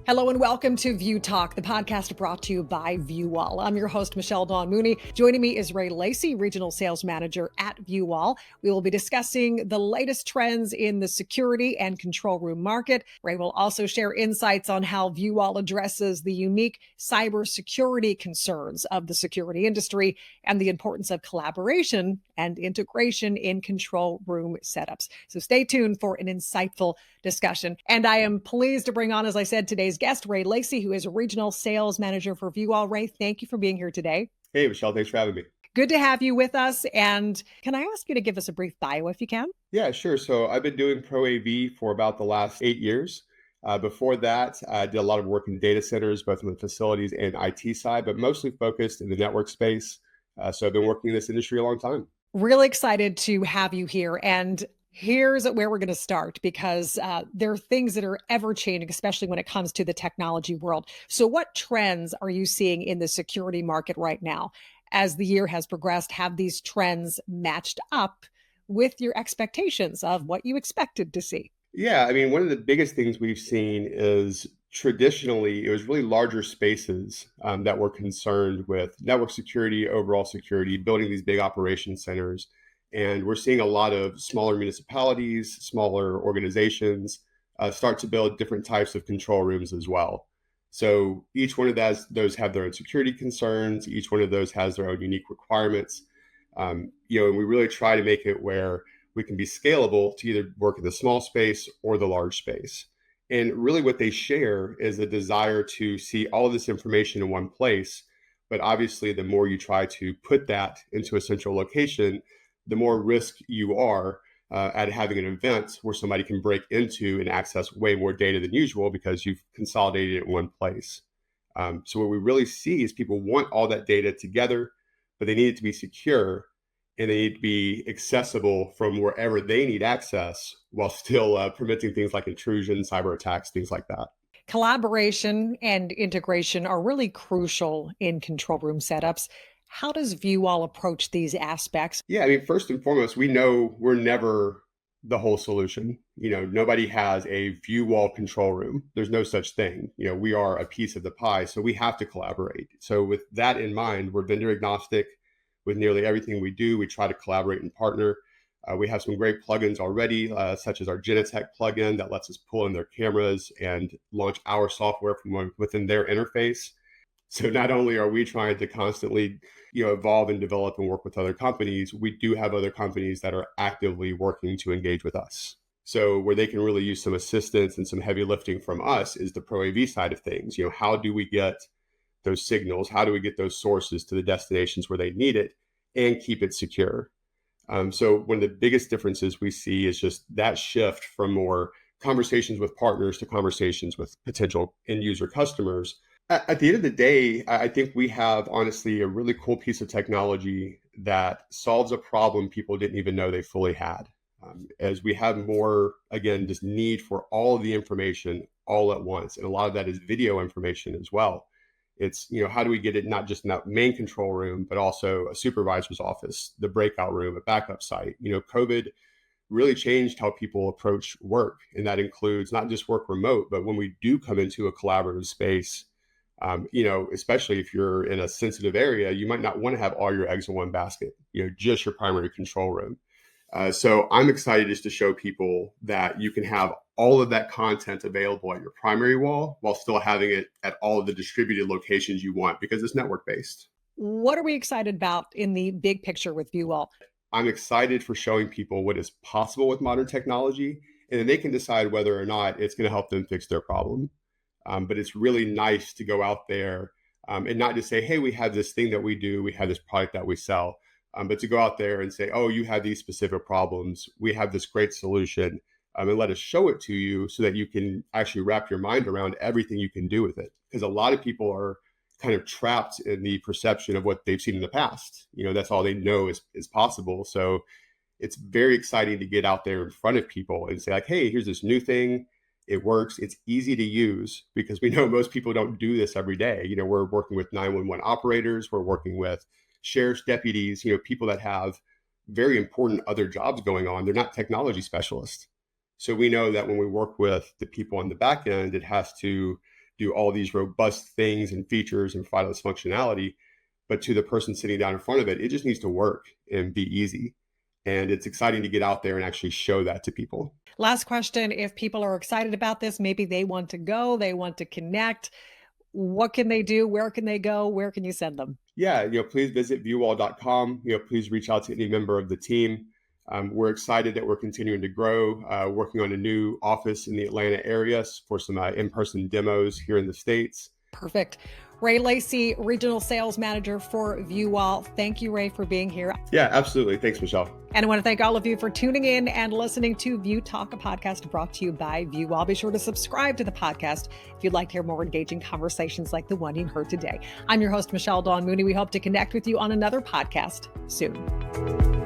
Hello and welcome to VuTalk, the podcast brought to you by VuWall. I'm your host, Michelle Dawn Mooney. Joining me is Ray Lacey, Regional Sales Manager at VuWall. We will be discussing the latest trends in the security and control room market. Ray will also share insights on how VuWall addresses the unique cybersecurity concerns of the security industry and the importance of collaboration and integration in control room setups. So stay tuned for an insightful discussion. And I am pleased to bring on, as I said, today's guest, Ray Lacey, who is a Regional Sales Manager for VuWall. Ray, thank you for being here today. Hey, Michelle, thanks for having me. Good to have you with us. And can I ask you to give us a brief bio if you can? Yeah, sure. So I've been doing Pro AV for about the last 8 years. Before that, I did a lot of work in data centers, both on the facilities and IT side, but mostly focused in the network space. So I've been working in this industry a long time. Really excited to have you here. And here's where we're going to start because there are things that are ever changing, especially when it comes to the technology world. So what trends are you seeing in the security market right now? As the year has progressed, have these trends matched up with your expectations of what you expected to see? Yeah, I mean, one of the biggest things we've seen is traditionally it was really larger spaces that were concerned with network security, overall security, building these big operation centers. And we're seeing a lot of smaller municipalities, smaller organizations start to build different types of control rooms as well. So each one of those have their own security concerns. Each one of those has their own unique requirements. And we really try to make it where we can be scalable to either work in the small space or the large space. And really what they share is a desire to see all of this information in one place. But obviously, the more you try to put that into a central location, the more risk you are at having an event where somebody can break into and access way more data than usual because you've consolidated it in one place. So what we really see is people want all that data together, but they need it to be secure and they need to be accessible from wherever they need access while still preventing things like intrusion, cyber attacks, things like that. Collaboration and integration are really crucial in control room setups. How does VuWall approach these aspects? Yeah, I mean, first and foremost, we know we're never the whole solution. Nobody has a VuWall control room. There's no such thing. We are a piece of the pie, so we have to collaborate. So with that in mind, we're vendor agnostic. With nearly everything we do, we try to collaborate and partner. We have some great plugins already, such as our Genetech plugin that lets us pull in their cameras and launch our software from within their interface. So not only are we trying to constantly, evolve and develop and work with other companies, we do have other companies that are actively working to engage with us. So where they can really use some assistance and some heavy lifting from us is the Pro AV side of things. How do we get those signals? How do we get those sources to the destinations where they need it and keep it secure? So one of the biggest differences we see is just that shift from more conversations with partners to conversations with potential end user customers. At the end of the day, I think we have honestly a really cool piece of technology that solves a problem people didn't even know they fully had. As we have more, again, this need for all of the information all at once. And a lot of that is video information as well. It's, how do we get it not just in that main control room, but also a supervisor's office, the breakout room, a backup site. COVID really changed how people approach work. And that includes not just work remote, but when we do come into a collaborative space, especially if you're in a sensitive area, you might not want to have all your eggs in one basket, just your primary control room. So I'm excited just to show people that you can have all of that content available at your primary wall while still having it at all of the distributed locations you want because it's network based. What are we excited about in the big picture with VuWall? I'm excited for showing people what is possible with modern technology, and then they can decide whether or not it's going to help them fix their problem. But it's really nice to go out there and not just say, hey, we have this thing that we do, we have this product that we sell, but to go out there and say, oh, you have these specific problems, we have this great solution, and let us show it to you so that you can actually wrap your mind around everything you can do with it. Because a lot of people are kind of trapped in the perception of what they've seen in the past. That's all they know is possible. So it's very exciting to get out there in front of people and say like, hey, here's this new thing. It works. It's easy to use because we know most people don't do this every day. We're working with 911 operators. We're working with sheriff's deputies, people that have very important other jobs going on. They're not technology specialists. So we know that when we work with the people on the back end, it has to do all these robust things and features and provide all this functionality. But to the person sitting down in front of it, it just needs to work and be easy. And it's exciting to get out there and actually show that to people. Last question. If people are excited about this, maybe they want to go, they want to connect. What can they do? Where can they go? Where can you send them? Yeah, please visit VuWall.com. Please reach out to any member of the team. We're excited that we're continuing to grow, working on a new office in the Atlanta area for some in-person demos here in the States. Perfect. Ray Lacey, Regional Sales Manager for VuWall. Thank you, Ray, for being here. Yeah, absolutely. Thanks, Michelle. And I want to thank all of you for tuning in and listening to VuTalk, a podcast brought to you by VuWall. Be sure to subscribe to the podcast if you'd like to hear more engaging conversations like the one you heard today. I'm your host, Michelle Dawn Mooney. We hope to connect with you on another podcast soon.